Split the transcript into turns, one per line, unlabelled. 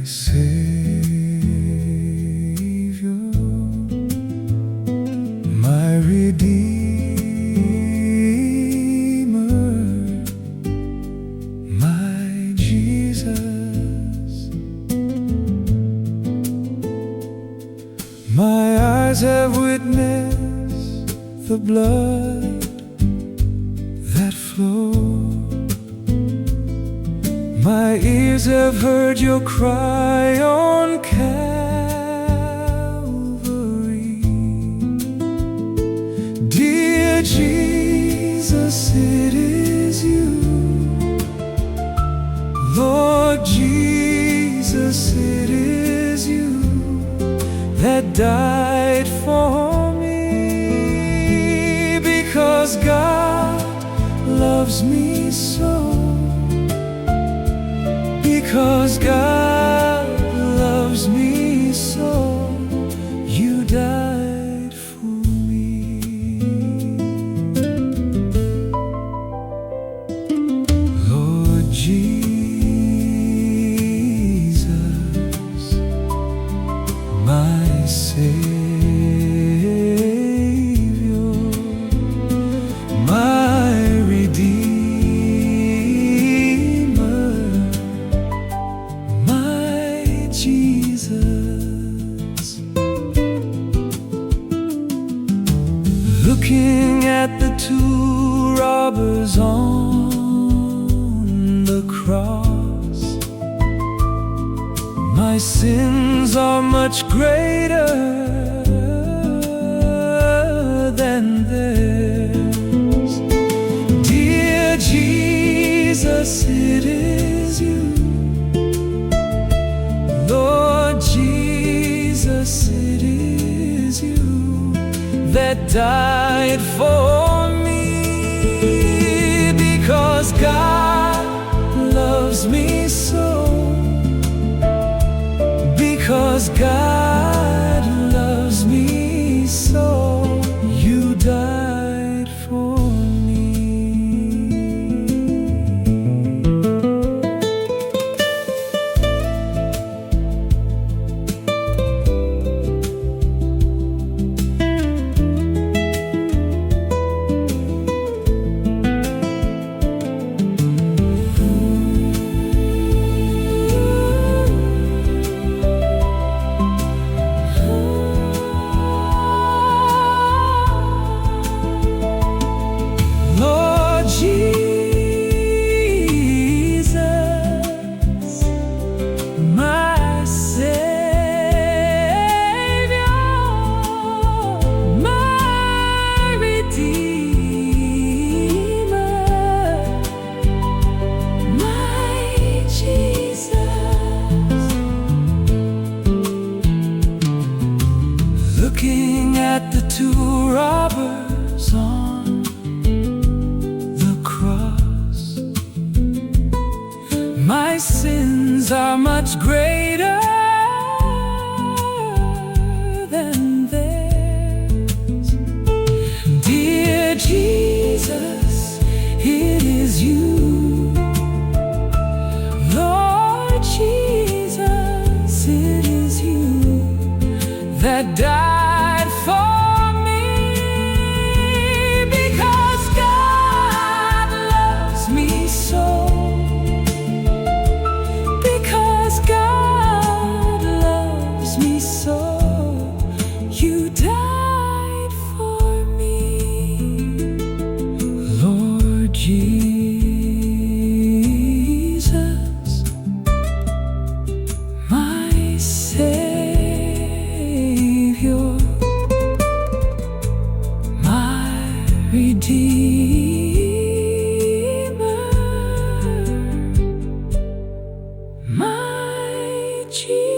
Savior, my Redeemer, my Jesus. My eyes have witnessed the blood that flowed. My ears have heard your cry on Calvary. Dear Jesus, it is you. Lord Jesus, it is you that died for me, because God loves me so. Because God loves me so, you died for me. Lord Jesus, my Savior, my Redeemer, Jesus. Looking at the two robbers on the cross, my sins are much greater than theirs. Dear Jesus, it is you. Lord Jesus, it is you that died for me, because God loves me so. Because God loves me so, you died for me. Looking at the two robbers on the cross, my sins are much greater than theirs. Dear Jesus, it is you. Lord Jesus, it is you that died for me, because God loves me so. Because God loves me so, you died for me. Lord Jesus, my Savior, my Redeemer, my Jesus.